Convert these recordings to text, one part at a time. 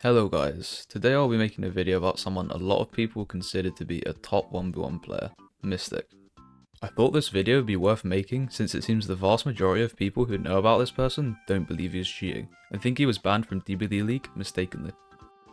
Hello guys, today I'll be making a video about someone a lot of people consider to be a top 1v1 player, Mystic. I thought this video would be worth making since it seems the vast majority of people who know about this person don't believe he is cheating, and think he was banned from DBDL League mistakenly.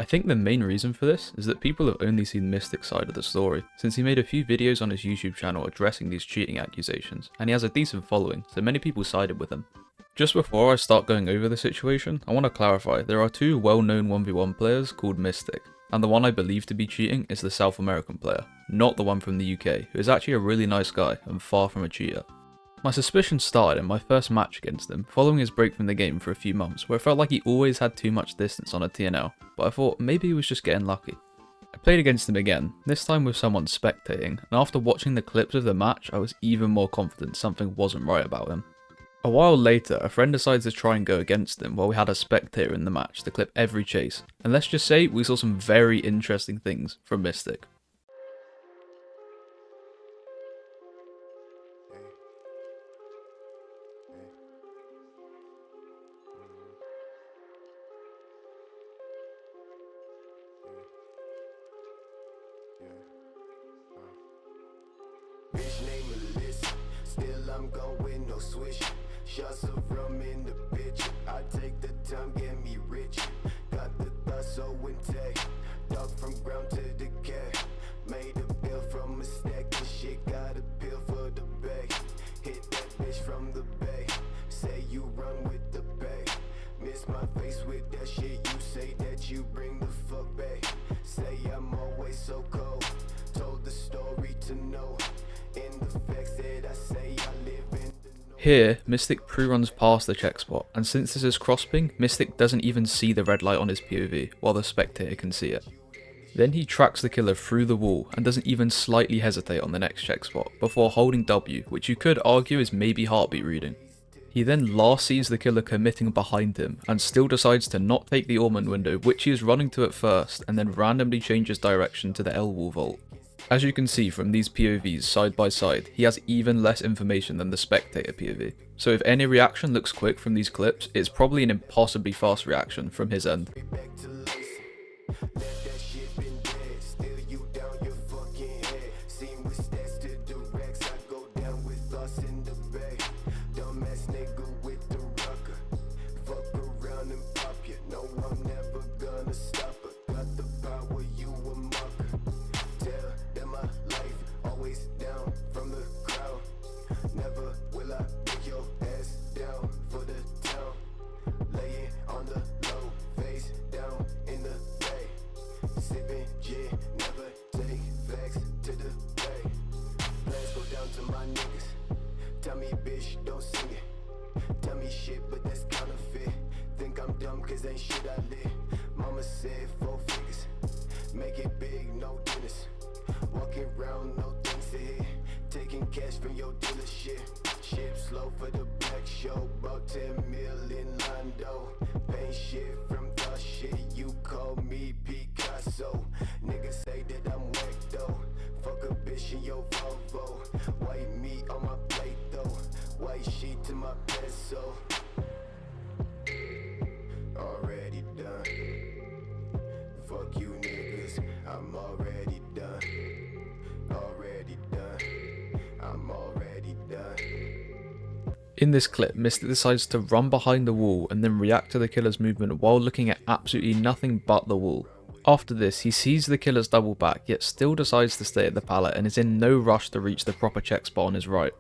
I think the main reason for this is that people have only seen Mystic's side of the story, since he made a few videos on his YouTube channel addressing these cheating accusations, and he has a decent following, so many people sided with him. Just before I start going over the situation, I want to clarify, there are two well-known 1v1 players called Mystic, and the one I believe to be cheating is the South American player, not the one from the UK, who is actually a really nice guy and far from a cheater. My suspicions started in my first match against him, following his break from the game for a few months, where it felt like he always had too much distance on a TNL, but I thought maybe he was just getting lucky. I played against him again, this time with someone spectating, and after watching the clips of the match I was even more confident something wasn't right about him. A while later, a friend decides to try and go against him while we had a spectator in the match to clip every chase, and let's just say we saw some very interesting things from Mystic. Bitch name Alyssa, still I'm going no swish. Shots of rum in the bitch. I take the time, get me rich. Got the thoughts so intact. Dog from ground to decay. Made a bill from a stack. This shit got a pill for the bay. Hit that bitch from the bay. Say you run with the bay. Miss my face with that shit. You say that you bring the fuck back. Say I'm always so cold. Told the story to know. In the facts that I say I live in. Here, Mystic pre-runs past the check spot, and since this is cross-ping, Mystic doesn't even see the red light on his POV, while the spectator can see it. Then he tracks the killer through the wall, and doesn't even slightly hesitate on the next check spot, before holding W, which you could argue is maybe heartbeat reading. He then last sees the killer committing behind him, and still decides to not take the Ormond window, which he is running to at first, and then randomly changes direction to the L-wall vault. As you can see from these POVs side by side, he has even less information than the spectator POV. So if any reaction looks quick from these clips, it's probably an impossibly fast reaction from his end. Back to Lacey. Let that shit been dead. Still you down your fucking head. Seen with stats to do racks. I go down with us in the bay. Dumbass nigga with the rucker. Fuck around and pop you. No, I'm never gonna stop her. Got the power, you a mucker. Tell them my life always down from the crowd. Never will I break your ass down for the town. Laying on the low, face down in the bay. Sipping gin, never take facts to the bay. Plans go down to my niggas. Tell me bitch, don't sing it. Tell me shit, but that's counterfeit. Think I'm dumb cause ain't shit I live. Mama said 4 figures. Make it big, no dinners. Walking around, no things to hit. Taking cash from your dealership. Ship slow for the black show. About 10 mil in Lando. Pay shit from the shit. You call me Picasso. Niggas say that I'm whack though. Fuck a bitch in your Volvo. White meat on my plate though. White sheet to my peso. Already done. Fuck you niggas. I'm already done. Already done. I'm already done. In this clip, Mystic decides to run behind the wall and then react to the killer's movement while looking at absolutely nothing but the wall. After this, he sees the killer's double back, yet still decides to stay at the pallet and is in no rush to reach the proper check spot on his right.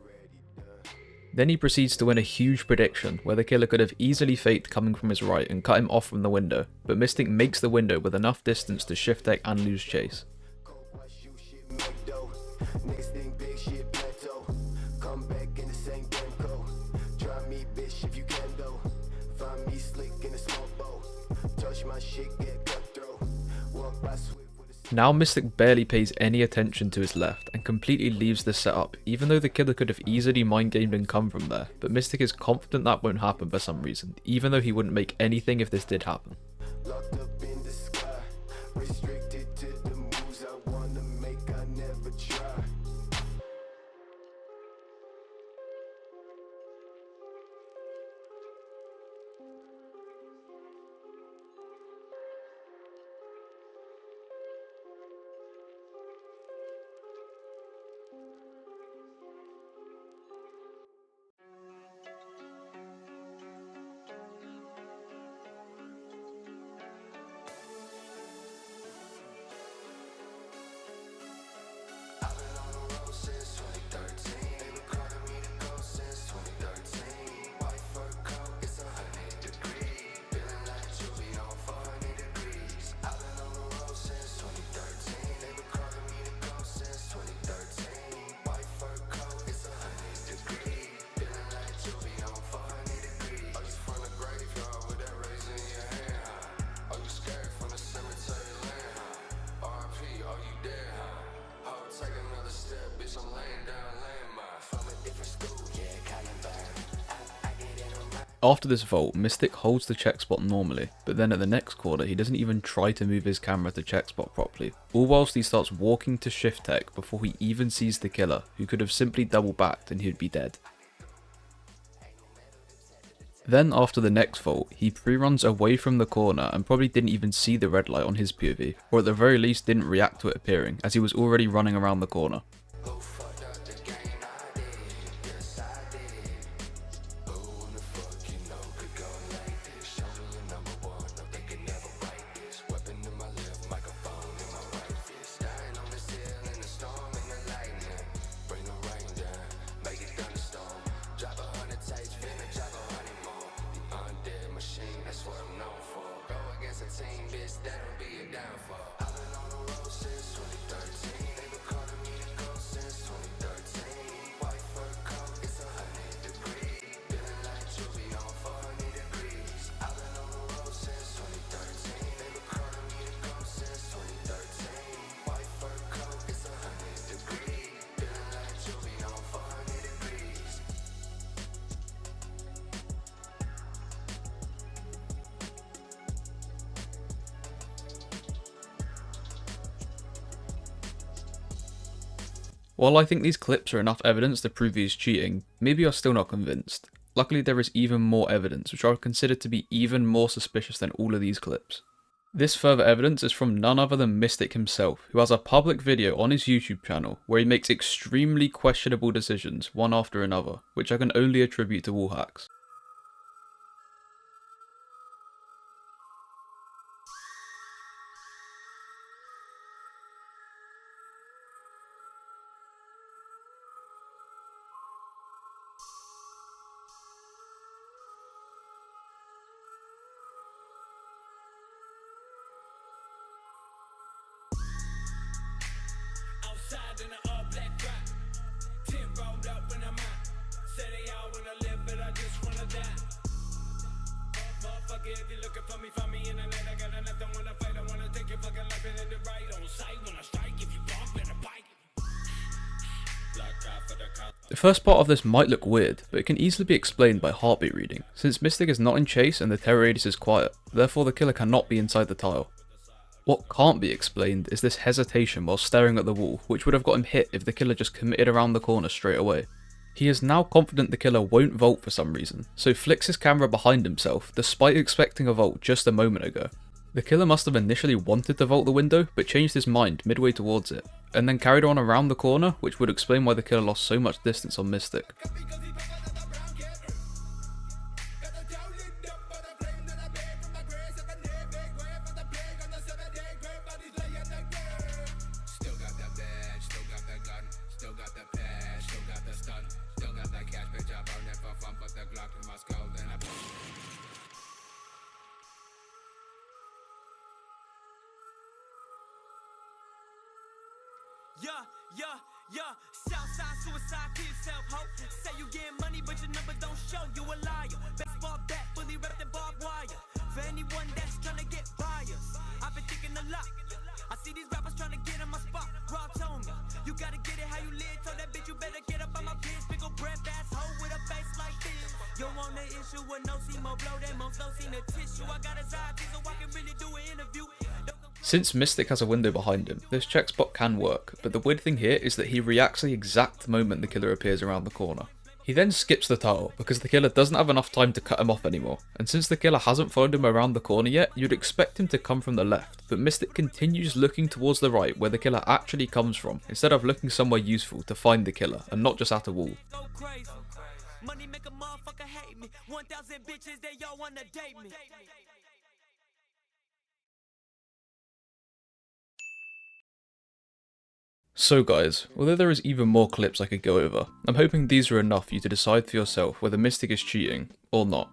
Then he proceeds to win a huge prediction, where the killer could have easily faked coming from his right and cut him off from the window, but Mystic makes the window with enough distance to shift deck and lose chase. Niggas think big shit plateau. Come back in the same damn code. Try me, bitch, if you can though. Find me slick in a small boat. Touch my shit, get cutthroat. Walk by swift with a Now Mystic barely pays any attention to his left and completely leaves the setup, even though the killer could have easily mind gamed and come from there, but Mystic is confident that won't happen for some reason, even though he wouldn't make anything if this did happen. locked up in the sky. Restricted to the moves I wanna make, I never try. After this vault, Mystic holds the check spot normally, but then at the next corner he doesn't even try to move his camera to check spot properly, all whilst he starts walking to shift tech before he even sees the killer, who could have simply double backed and he'd be dead. Then after the next vault, he pre-runs away from the corner and probably didn't even see the red light on his POV, or at the very least didn't react to it appearing, as he was already running around the corner. While I think these clips are enough evidence to prove he is cheating, maybe you're still not convinced. Luckily there is even more evidence, which I would consider to be even more suspicious than all of these clips. This further evidence is from none other than Mystic himself, who has a public video on his YouTube channel where he makes extremely questionable decisions one after another, which I can only attribute to wall hacks. Outside in an all black rock, 10 rolled up in a mouth. Say they all wanna live, but I just wanna die. Motherfucker, if you looking for me, find me in the night. I got enough, don't wanna fight, I wanna take your fucking life and end it right on sight. When I strike, if you bump in a bike. The first part of this might look weird, but it can easily be explained by heartbeat reading, since Mystic is not in chase and the terror radius is quiet, therefore the killer cannot be inside the tile. What can't be explained is this hesitation while staring at the wall, which would have got him hit if the killer just committed around the corner straight away. He is now confident the killer won't vault for some reason, so flicks his camera behind himself despite expecting a vault just a moment ago. The killer must have initially wanted to vault the window, but changed his mind midway towards it, and then carried on around the corner, which would explain why the killer lost so much distance on Mystic. Yeah, Southside suicide, kill yourself, ho. Say you getting money, but your number don't show, you a liar. Baseball bat, fully wrapped in barbed wire. For anyone that's trying to get buyers, I've been thinking a lot. I see these rappers trying to get in my spot. Rob told me, you gotta get it how you live. Told that bitch you better get up on my bitch. Big ol' breath ass hoe with a face like this. You want the issue with no see more blow than most slow seen the tissue. I got his eye so I can really do an interview. Since Mystic has a window behind him, this check spot can work, but the weird thing here is that he reacts the exact moment the killer appears around the corner. He then skips the tile, because the killer doesn't have enough time to cut him off anymore, and since the killer hasn't followed him around the corner yet, you'd expect him to come from the left, but Mystic continues looking towards the right where the killer actually comes from, instead of looking somewhere useful to find the killer, and not just at a wall. Money make a motherfucker hate me. 1,000 bitches, they all wanna date me. So guys, although there is even more clips I could go over, I'm hoping these are enough for you to decide for yourself whether Mystic is cheating, or not.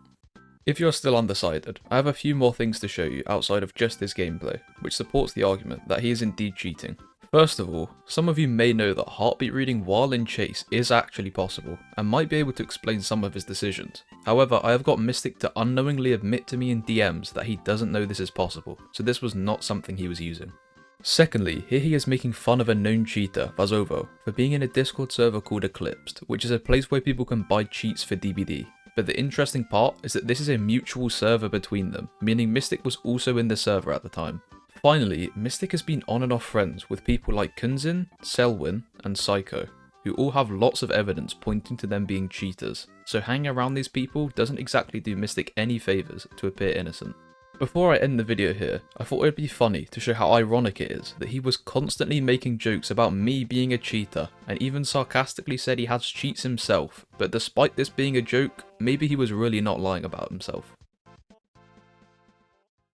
If you're still undecided, I have a few more things to show you outside of just his gameplay, which supports the argument that he is indeed cheating. First of all, some of you may know that heartbeat reading while in chase is actually possible, and might be able to explain some of his decisions. However, I have got Mystic to unknowingly admit to me in DMs that he doesn't know this is possible, so this was not something he was using. Secondly, here he is making fun of a known cheater, Vazovo, for being in a Discord server called Eclipsed, which is a place where people can buy cheats for DBD. But the interesting part is that this is a mutual server between them, meaning Mystic was also in the server at the time. Finally, Mystic has been on and off friends with people like Kunzin, Selwyn, and Psycho, who all have lots of evidence pointing to them being cheaters, so hanging around these people doesn't exactly do Mystic any favours to appear innocent. Before I end the video here, I thought it would be funny to show how ironic it is that he was constantly making jokes about me being a cheater, and even sarcastically said he has cheats himself, but despite this being a joke, maybe he was really not lying about himself.